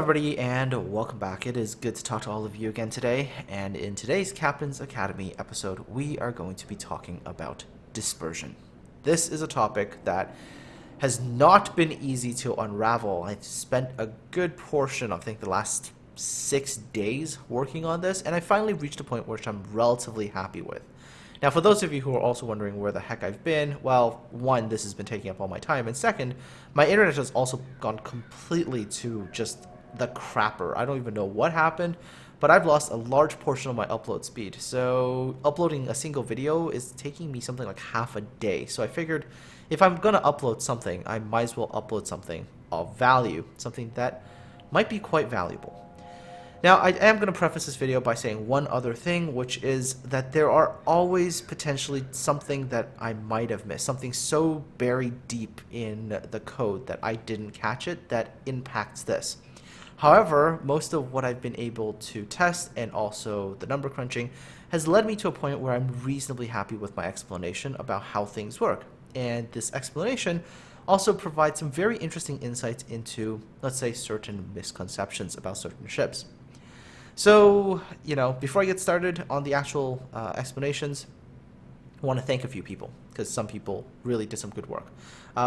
everybody, and welcome back. It is good to talk to all of you again today, and in today's Captain's Academy episode, we are going to be talking about dispersion. This is a topic that has not been easy to unravel. I spent a good portion, I think the last 6 days working on this, and I finally reached a point which I'm relatively happy with. Now, for those of you who are also wondering where the heck I've been, well, one, this has been taking up all my time, and second, my internet has also gone completely to just the crapper. I don't even know what happened, but I've lost a large portion of my upload speed. So uploading a single video is taking me something like half a day. So I figured if I'm going to upload something, I might as well upload something of value, something that might be quite valuable. Now, I am going to preface this video by saying one other thing, which is that there are always potentially something that I might have missed, something so buried deep in the code that I didn't catch it that impacts this. However, most of what I've been able to test and also the number crunching has led me to a point where I'm reasonably happy with my explanation about how things work. And this explanation also provides some very interesting insights into, let's say, certain misconceptions about certain ships. So, before I get started on the actual explanations, I want to thank a few people, because some people really did some good work.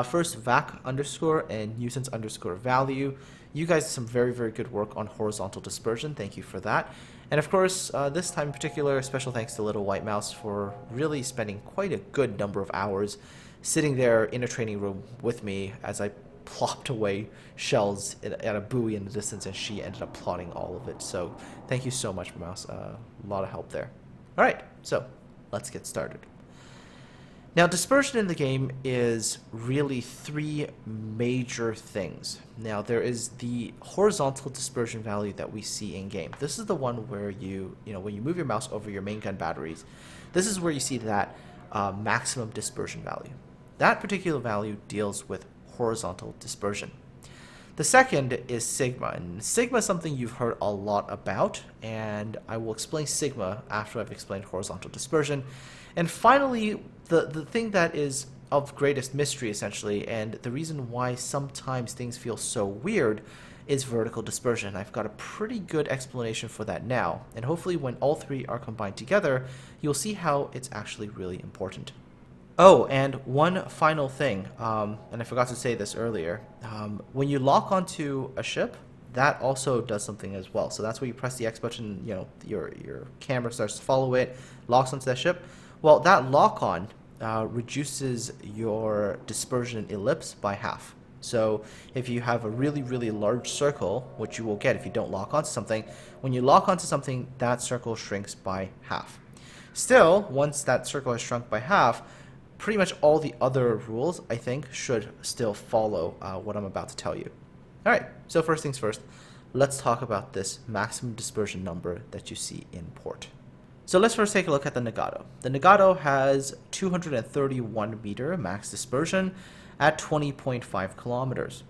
First, vac underscore and nuisance underscore value. You guys did some very, very good work on horizontal dispersion. Thank you for that. And of course, this time in particular, special thanks to Little White Mouse for really spending quite a good number of hours sitting there in a training room with me as I plopped away shells at a buoy in the distance, and she ended up plotting all of it. So thank you so much, Mouse. A lot of help there. All right, so let's get started. Now, dispersion in the game is really three major things. Now, there is the horizontal dispersion value that we see in game. This is the one where when you move your mouse over your main gun batteries, this is where you see that maximum dispersion value. That particular value deals with horizontal dispersion. The second is sigma, and sigma is something you've heard a lot about, and I will explain sigma after I've explained horizontal dispersion. And finally, the thing that is of greatest mystery, essentially, and the reason why sometimes things feel so weird is vertical dispersion. I've got a pretty good explanation for that now, and hopefully when all three are combined together, you'll see how it's actually really important. Oh, and one final thing, and I forgot to say this earlier, when you lock onto a ship, that also does something as well. So that's where you press the X button, your camera starts to follow it, locks onto that ship. Well, that lock-on reduces your dispersion ellipse by half. So if you have a really, really large circle, which you will get if you don't lock onto something, when you lock onto something, that circle shrinks by half. Still, once that circle has shrunk by half, pretty much all the other rules, I think, should still follow what I'm about to tell you. Alright, so first things first, let's talk about this maximum dispersion number that you see in port. So let's first take a look at the Nagato. The Nagato has 231 meter max dispersion at 20.5 kilometers.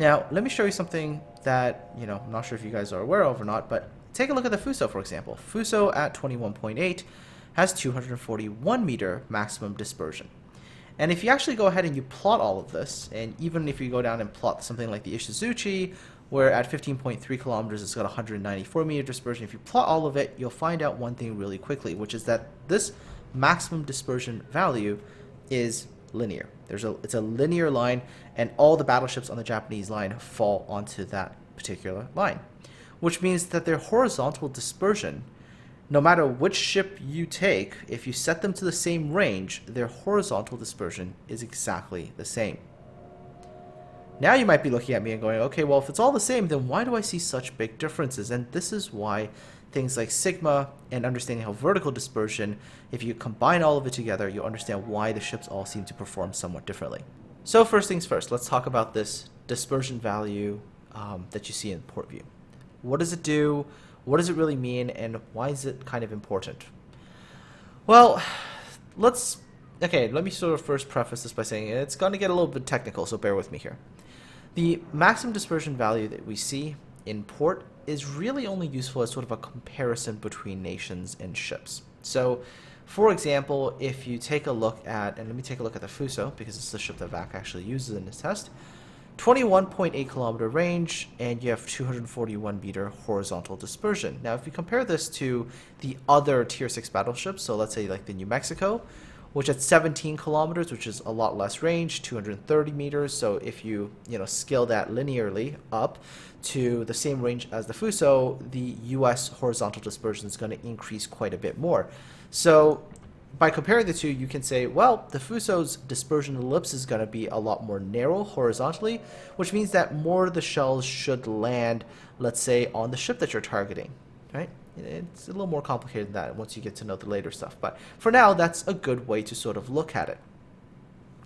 Now, let me show you something that, I'm not sure if you guys are aware of or not, but take a look at the Fuso, for example. Fuso at 21.8 has 241 meter maximum dispersion. And if you actually go ahead and you plot all of this, and even if you go down and plot something like the Ishizuchi, where at 15.3 kilometers it's got 194 meter dispersion, if you plot all of it, you'll find out one thing really quickly, which is that this maximum dispersion value is linear. It's a linear line, and all the battleships on the Japanese line fall onto that particular line, which means that their horizontal dispersion, no matter which ship you take, if you set them to the same range, their horizontal dispersion is exactly the same. Now you might be looking at me and going, okay, well, if it's all the same, then why do I see such big differences? And this is why things like sigma and understanding how vertical dispersion, if you combine all of it together, you'll understand why the ships all seem to perform somewhat differently. So first things first, let's talk about this dispersion value that you see in port view. What does it do? What does it really mean, and why is it kind of important? Well, let me sort of first preface this by saying it's going to get a little bit technical, so bear with me here. The maximum dispersion value that we see in port is really only useful as sort of a comparison between nations and ships. So, for example, if you take a look at, and let me take a look at the Fuso, because it's the ship that VAC actually uses in this test, 21.8 kilometer range, and you have 241 meter horizontal dispersion. Now, if you compare this to the other Tier 6 battleships, so let's say like the New Mexico, which at 17 kilometers, which is a lot less range, 230 meters. So if you scale that linearly up to the same range as the Fuso, the U.S. horizontal dispersion is going to increase quite a bit more. So by comparing the two, you can say, well, the Fuso's dispersion ellipse is going to be a lot more narrow horizontally, which means that more of the shells should land, let's say, on the ship that you're targeting, right? It's a little more complicated than that once you get to know the later stuff. But for now, that's a good way to sort of look at it.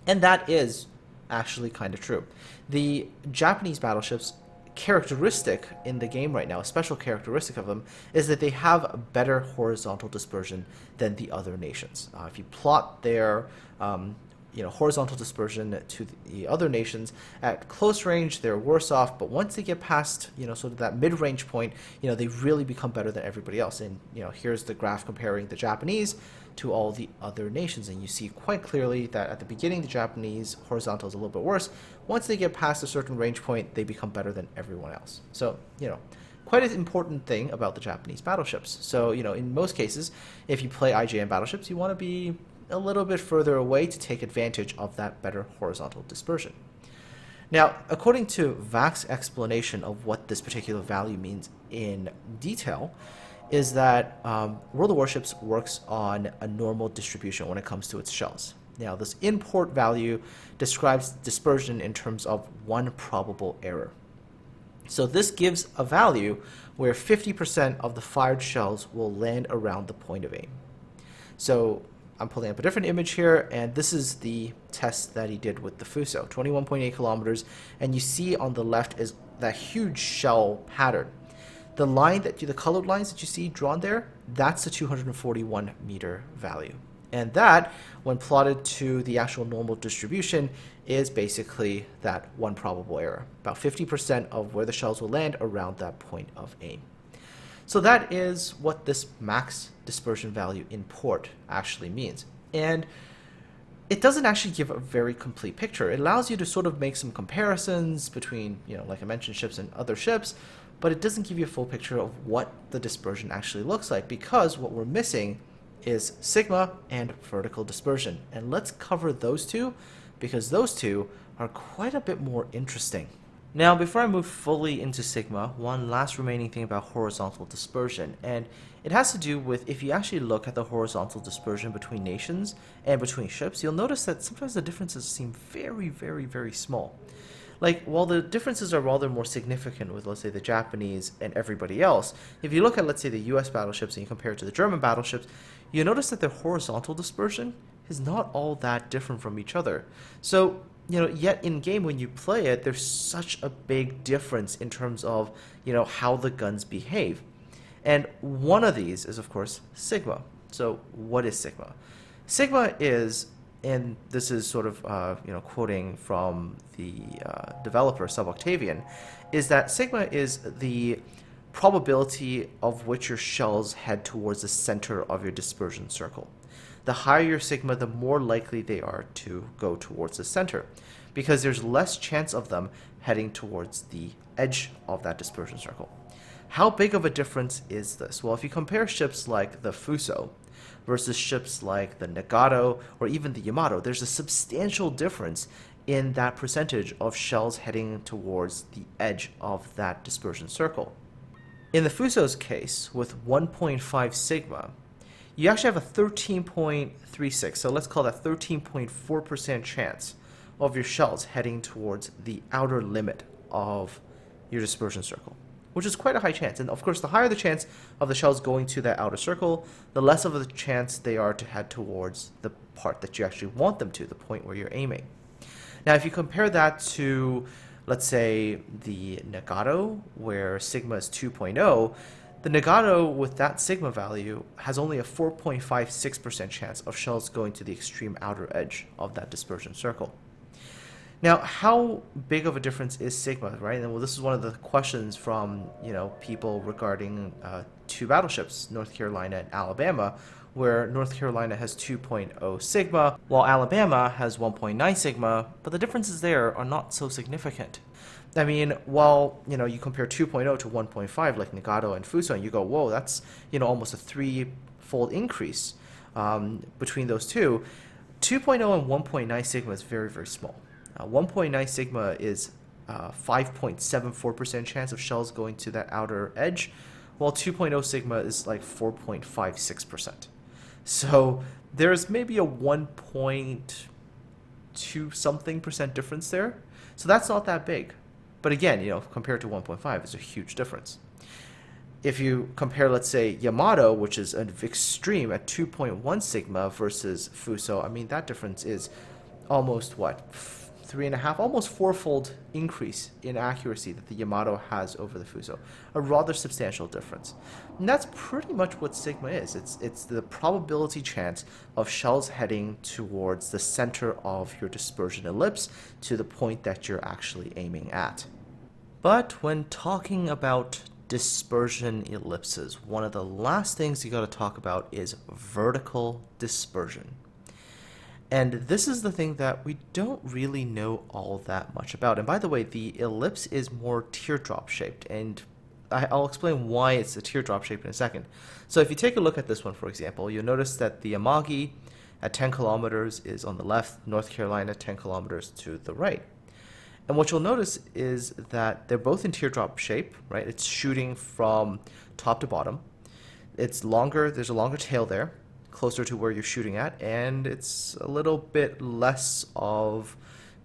And that is actually kind of true. The Japanese battleships, characteristic in the game right now, a special characteristic of them, is that they have better horizontal dispersion than the other nations. If you plot their horizontal dispersion to the other nations, at close range they're worse off, but once they get past sort of that mid-range point, they really become better than everybody else. And here's the graph comparing the Japanese to all the other nations, and you see quite clearly that at the beginning the Japanese horizontal is a little bit worse. Once they get past a certain range point, they become better than everyone else. So quite an important thing about the Japanese battleships. So in most cases, if you play IJM battleships, you want to be a little bit further away to take advantage of that better horizontal dispersion. Now, according to Vac's explanation of what this particular value means in detail, is that World of Warships works on a normal distribution when it comes to its shells. Now, this import value describes dispersion in terms of one probable error. So this gives a value where 50% of the fired shells will land around the point of aim. So I'm pulling up a different image here, and this is the test that he did with the Fuso, 21.8 kilometers, and you see on the left is that huge shell pattern. The colored lines that you see drawn there, that's the 241 meter value. And that, when plotted to the actual normal distribution, is basically that one probable error, about 50% of where the shells will land around that point of aim. So that is what this max dispersion value in port actually means. And it doesn't actually give a very complete picture. It allows you to sort of make some comparisons between, like I mentioned, ships and other ships, but it doesn't give you a full picture of what the dispersion actually looks like, because what we're missing is sigma and vertical dispersion. And let's cover those two, because those two are quite a bit more interesting. Now, before I move fully into sigma, one last remaining thing about horizontal dispersion, and it has to do with, if you actually look at the horizontal dispersion between nations and between ships, you'll notice that sometimes the differences seem very, very, very small. Like, while the differences are rather more significant with, let's say, the Japanese and everybody else, if you look at, let's say, the US battleships and you compare it to the German battleships, you notice that their horizontal dispersion is not all that different from each other. So, yet in game when you play it, there's such a big difference in terms of, how the guns behave. And one of these is, of course, sigma. So what is sigma? Sigma is, and this is sort of, quoting from the developer, Sub-Octavian, is that sigma is the probability of which your shells head towards the center of your dispersion circle. The higher your sigma, the more likely they are to go towards the center, because there's less chance of them heading towards the edge of that dispersion circle. How big of a difference is this? Well, if you compare ships like the Fuso versus ships like the Nagato or even the Yamato, there's a substantial difference in that percentage of shells heading towards the edge of that dispersion circle. In the Fuso's case, with 1.5 sigma, you actually have a 13.36, so let's call that 13.4% chance of your shells heading towards the outer limit of your dispersion circle, which is quite a high chance. And of course, the higher the chance of the shells going to that outer circle, the less of a chance they are to head towards the part that you actually want them to, the point where you're aiming. Now, if you compare that to, let's say, the Nagato, where sigma is 2.0, the Nagato with that sigma value has only a 4.56% chance of shells going to the extreme outer edge of that dispersion circle. Now, how big of a difference is sigma, right? And well, this is one of the questions from people regarding two battleships, North Carolina and Alabama, where North Carolina has 2.0 sigma, while Alabama has 1.9 sigma, but the differences there are not so significant. I mean, while you compare 2.0 to 1.5 like Nagato and Fuso, and you go, whoa, that's almost a threefold increase between those two. 2.0 and 1.9 sigma is very, very small. 1.9 sigma is 5.74% chance of shells going to that outer edge, while 2.0 sigma is like 4.56%. So there's maybe a 1.2 something percent difference there. So that's not that big. But again, compared to 1.5, it's a huge difference. If you compare, let's say, Yamato, which is an extreme at 2.1 sigma versus Fuso, I mean, that difference is almost, what, 3.5, almost fourfold increase in accuracy that the Yamato has over the Fuso. A rather substantial difference. And that's pretty much what sigma is. It's the probability chance of shells heading towards the center of your dispersion ellipse to the point that you're actually aiming at. But when talking about dispersion ellipses, one of the last things you got to talk about is vertical dispersion. And this is the thing that we don't really know all that much about. And by the way, the ellipse is more teardrop shaped, and I'll explain why it's a teardrop shape in a second. So if you take a look at this one, for example, you'll notice that the Amagi at 10 kilometers is on the left, North Carolina 10 kilometers to the right. And what you'll notice is that they're both in teardrop shape, right? It's shooting from top to bottom. It's longer, there's a longer tail there, closer to where you're shooting at, and it's a little bit less of,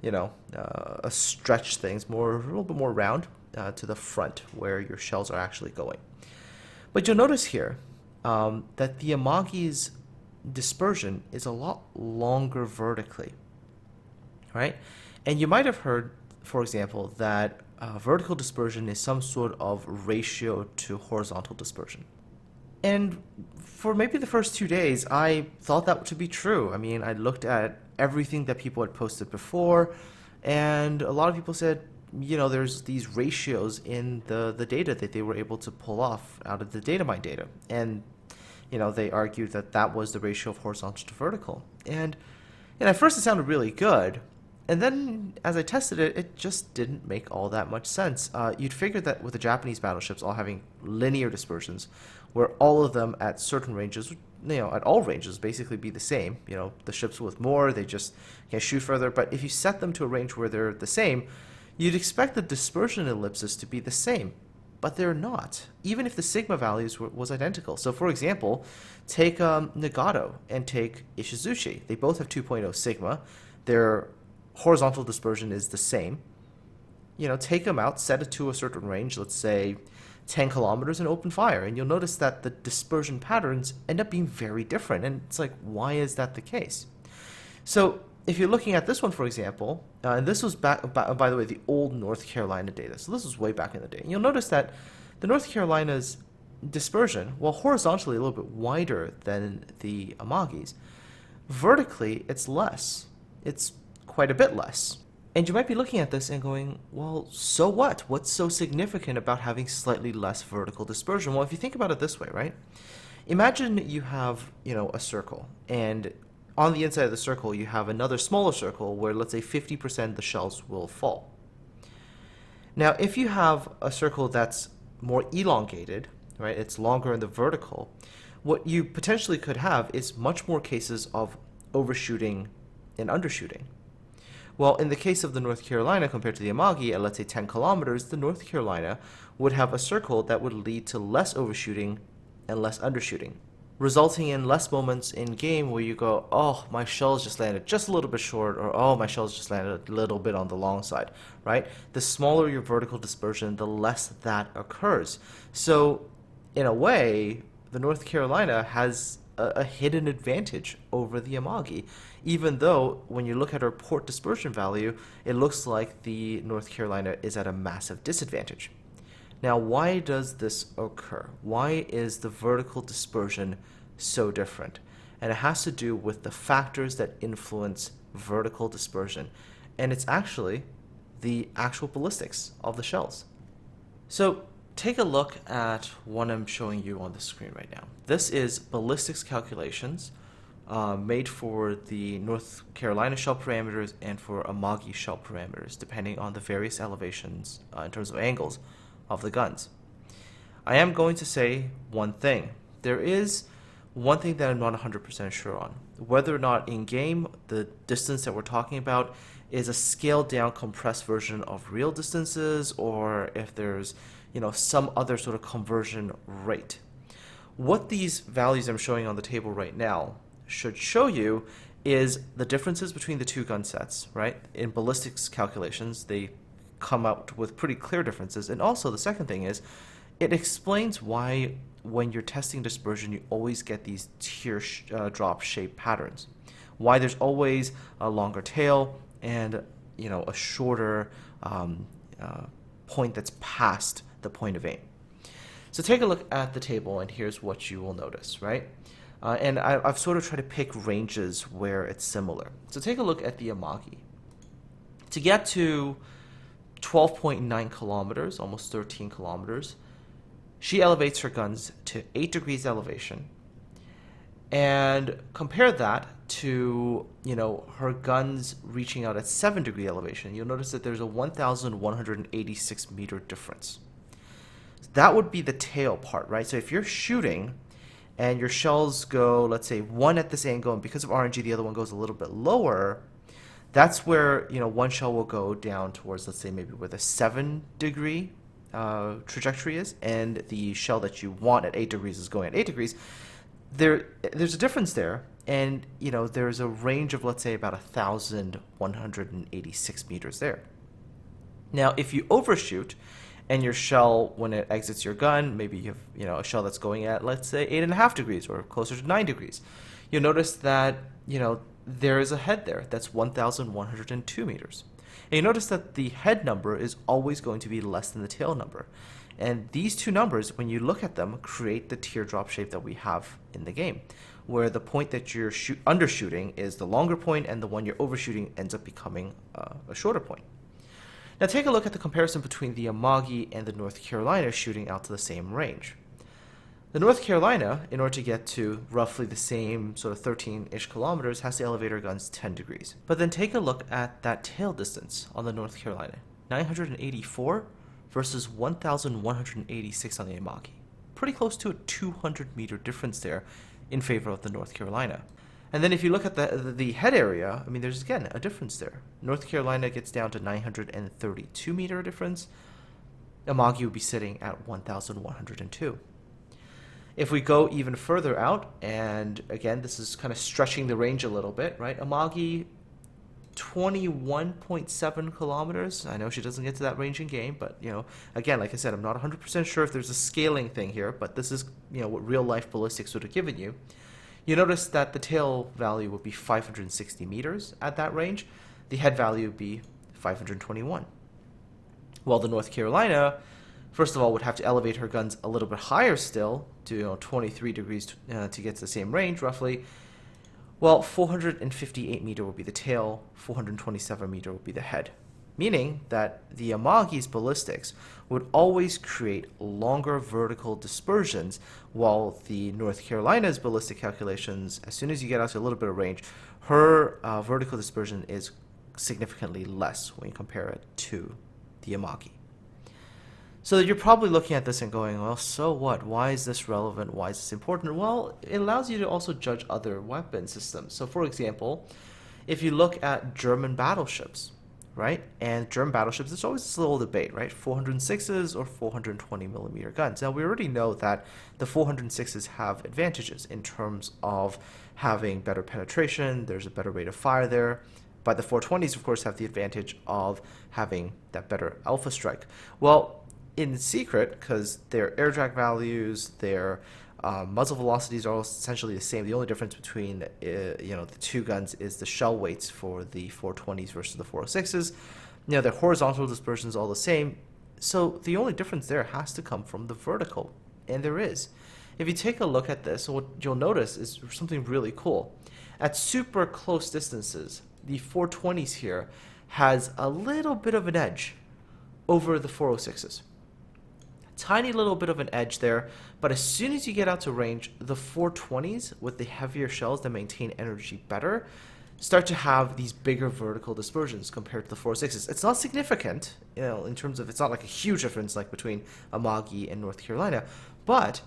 a stretch thing. It's a little bit more round to the front where your shells are actually going. But you'll notice here that the Amagi's dispersion is a lot longer vertically, right? And you might have heard, for example, that vertical dispersion is some sort of ratio to horizontal dispersion. And for maybe the first 2 days, I thought that to be true. I mean, I looked at everything that people had posted before, and a lot of people said, there's these ratios in the data that they were able to pull off out of the data mine data. And, they argued that that was the ratio of horizontal to vertical. And at first it sounded really good. And then, as I tested it, it just didn't make all that much sense. You'd figure that with the Japanese battleships all having linear dispersions, where all of them at certain ranges, at all ranges, basically be the same. The ships with more, they just can shoot further. But if you set them to a range where they're the same, you'd expect the dispersion ellipses to be the same. But they're not, even if the sigma values was identical. So, for example, take Nagato and take Ishizushi. They both have 2.0 sigma. Their horizontal dispersion is the same. Take them out, set it to a certain range, let's say 10 kilometers, and open fire. And you'll notice that the dispersion patterns end up being very different. And it's like, why is that the case? So if you're looking at this one, for example, and this was back, by the way, the old North Carolina data. So this was way back in the day. And you'll notice that the North Carolina's dispersion, while horizontally a little bit wider than the Amagi's, vertically it's less. It's quite a bit less. And you might be looking at this and going, well, so what? What's so significant about having slightly less vertical dispersion? Well, if you think about it this way, right? Imagine you have, a circle, and on the inside of the circle you have another smaller circle where, let's say, 50% of the shells will fall. Now, if you have a circle that's more elongated, right, it's longer in the vertical, what you potentially could have is much more cases of overshooting and undershooting. Well, in the case of the North Carolina compared to the Amagi at, let's say, 10 kilometers, the North Carolina would have a circle that would lead to less overshooting and less undershooting, resulting in less moments in game where you go, oh, my shells just landed just a little bit short, or oh, my shells just landed a little bit on the long side, right? The smaller your vertical dispersion, the less that occurs. So, in a way, the North Carolina has a hidden advantage over the Amagi, even though when you look at our port dispersion value, it looks like the North Carolina is at a massive disadvantage. Now, why does this occur? Why is the vertical dispersion so different? And it has to do with the factors that influence vertical dispersion. and it's actually the actual ballistics of the shells. So take a look at what I'm showing you on the screen right now. This is ballistics calculations made for the North Carolina shell parameters and for Amagi shell parameters, depending on the various elevations in terms of angles of the guns. I am going to say one thing. There is one thing that I'm not 100% sure on. Whether or not in-game the distance that we're talking about is a scaled down compressed version of real distances, or if there's some other sort of conversion rate. What these values I'm showing on the table right now should show you is the differences between the two gun sets, right? In ballistics calculations, they come out with pretty clear differences. And also the second thing is, it explains why when you're testing dispersion, you always get these tear drop shape patterns. Why there's always a longer tail and a shorter point that's past the point of aim. So take a look at the table, and here's what you will notice, right? And I've sort of tried to pick ranges where it's similar. So take a look at the Amagi. To get to 12.9 kilometers, almost 13 kilometers, she elevates her guns to 8 degrees elevation. And compare that to, her guns reaching out at 7-degree elevation. You'll notice that there's a 1,186 meter difference. That would be the tail part, right? So if you're shooting and your shells go, let's say, one at this angle, and because of RNG, the other one goes a little bit lower, that's where, one shell will go down towards, let's say, maybe where the 7-degree trajectory is, and the shell that you want at 8 degrees is going at 8 degrees. There's a difference there, and, there's a range of, let's say, about 1,186 meters there. Now, if you overshoot, and your shell, when it exits your gun, maybe you have a shell that's going at, let's say, 8.5 degrees or closer to 9 degrees. You'll notice that there is a head there that's 1,102 meters. And you notice that the head number is always going to be less than the tail number. And these two numbers, when you look at them, create the teardrop shape that we have in the game, where the point that you're undershooting is the longer point, and the one you're overshooting ends up becoming a shorter point. Now take a look at the comparison between the Amagi and the North Carolina shooting out to the same range. The North Carolina, in order to get to roughly the same sort of 13-ish kilometers, has to elevate her guns 10 degrees. But then take a look at that tail distance on the North Carolina. 984 versus 1,186 on the Amagi. Pretty close to a 200-meter difference there in favor of the North Carolina. And then if you look at the head area, there's again a difference there. North Carolina gets down to 932 meter difference. Amagi would be sitting at 1,102. If we go even further out, and again, this is kind of stretching the range a little bit, right? Amagi, 21.7 kilometers. I know she doesn't get to that range in game, but, again, like I said, I'm not 100% sure if there's a scaling thing here, but this is, what real-life ballistics would have given you. You notice that the tail value would be 560 meters at that range. The head value would be 521. While the North Carolina, first of all, would have to elevate her guns a little bit higher still to 23 degrees to get to the same range, roughly. Well, 458 meter would be the tail, 427 meter would be the head. Meaning that the Amagi's ballistics would always create longer vertical dispersions, while the North Carolina's ballistic calculations, as soon as you get out to a little bit of range, her vertical dispersion is significantly less when you compare it to the Amagi. So you're probably looking at this and going, well, so what? Why is this relevant? Why is this important? Well, it allows you to also judge other weapon systems. So for example, if you look at German battleships, right? And German battleships, there's always this little debate, right? 406s or 420 millimeter guns. Now, we already know that the 406s have advantages in terms of having better penetration. There's a better rate of fire there. But the 420s, of course, have the advantage of having that better alpha strike. Well, in secret, because their air drag values, their muzzle velocities are all essentially the same. The only difference between the two guns is the shell weights for the 420s versus the 406s. Their horizontal dispersion is all the same. So the only difference there has to come from the vertical, and there is. If you take a look at this, what you'll notice is something really cool. At super close distances, the 420s here has a little bit of an edge over the 406s. Tiny little bit of an edge there, but as soon as you get out to range, the 420s with the heavier shells that maintain energy better start to have these bigger vertical dispersions compared to the 406s. It's not significant, in terms of, it's not like a huge difference like between Amagi and North Carolina, but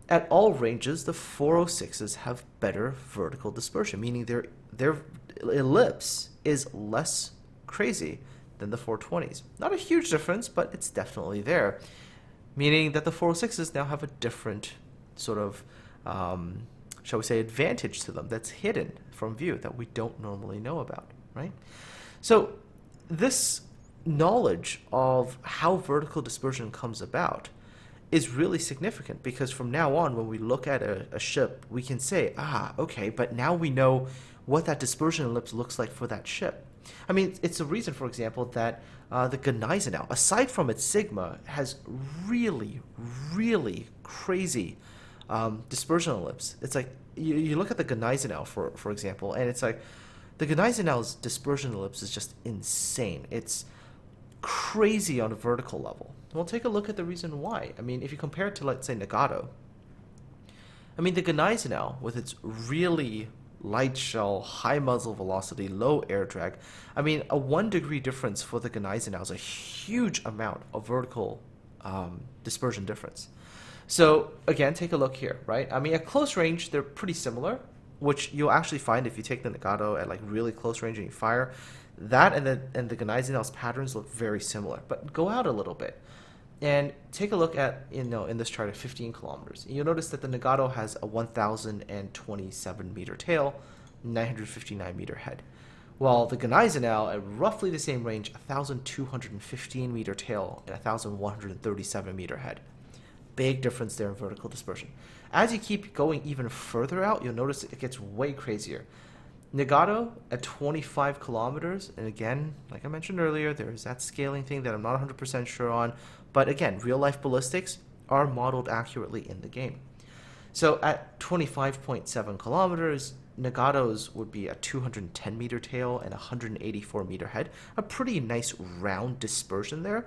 at all ranges, the 406s have better vertical dispersion, meaning their ellipse is less crazy than the 420s. Not a huge difference, but it's definitely there, meaning that the 406s now have a different sort of, shall we say, advantage to them that's hidden from view that we don't normally know about, right? So this knowledge of how vertical dispersion comes about is really significant, because from now on, when we look at a ship, we can say, okay, but now we know what that dispersion ellipse looks like for that ship. I mean, it's a reason, for example, that the Gneisenau, aside from its sigma, has really, really crazy dispersion ellipse. It's like, you look at the Gneisenau, for example, and it's like, the Gneisenau's dispersion ellipse is just insane. It's crazy on a vertical level. We'll take a look at the reason why. I mean, if you compare it to, let's say, Nagato, I mean, the Gneisenau, with its really light shell, high muzzle velocity, low air drag, I mean, a 1 degree difference for the Gneisenau is a huge amount of vertical dispersion difference. So, again, take a look here, right? I mean, at close range, they're pretty similar, which you'll actually find if you take the Nagato at, like, really close range and you fire. That and the Gneisenau's patterns look very similar, but go out a little bit and take a look at, in this chart at 15 kilometers. You'll notice that the Nagato has a 1,027 meter tail, 959 meter head, while the Gneisenau at roughly the same range, 1,215 meter tail and 1,137 meter head. Big difference there in vertical dispersion. As you keep going even further out, you'll notice it gets way crazier. Nagato at 25 kilometers, and again, like I mentioned earlier, there's that scaling thing that I'm not 100% sure on, but again, real-life ballistics are modeled accurately in the game. So at 25.7 kilometers, Nagato's would be a 210 meter tail and 184 meter head, a pretty nice round dispersion there.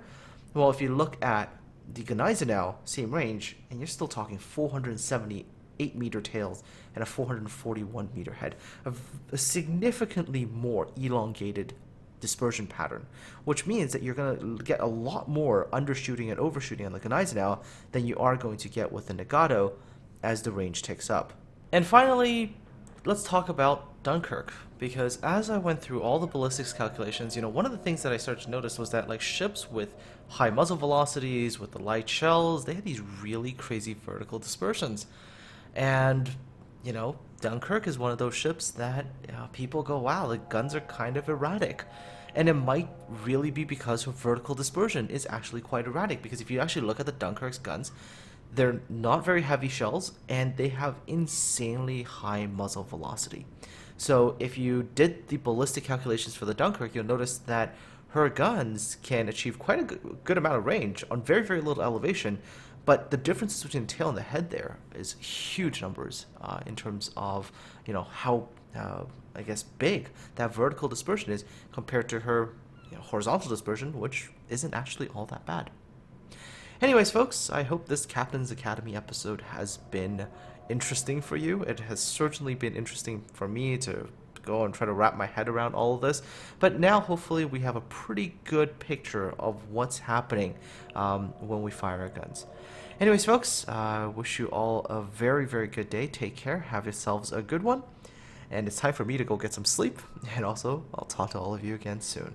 Well, if you look at the Gneisenau, same range, and you're still talking 478 meter tails and a 441 meter head, a significantly more elongated dispersion pattern, which means that you're going to get a lot more undershooting and overshooting on the Gneisenau than you are going to get with the Nagato as the range ticks up. And finally, let's talk about Dunkirk, because as I went through all the ballistics calculations, one of the things that I started to notice was that, like, ships with high muzzle velocities, with the light shells, they had these really crazy vertical dispersions. And, Dunkirk is one of those ships that people go, wow, the guns are kind of erratic. And it might really be because her vertical dispersion is actually quite erratic, because if you actually look at the Dunkirk's guns, they're not very heavy shells, and they have insanely high muzzle velocity. So if you did the ballistic calculations for the Dunkirk, you'll notice that her guns can achieve quite a good amount of range on very, very little elevation, but the difference between the tail and the head there is huge numbers in terms of, how, I guess, big that vertical dispersion is compared to her horizontal dispersion, which isn't actually all that bad. Anyways, folks, I hope this Captain's Academy episode has been interesting for you. It has certainly been interesting for me to go and try to wrap my head around all of this. But now, hopefully, we have a pretty good picture of what's happening when we fire our guns. Anyways, folks, I wish you all a very, very good day. Take care. Have yourselves a good one. And it's time for me to go get some sleep. And also, I'll talk to all of you again soon.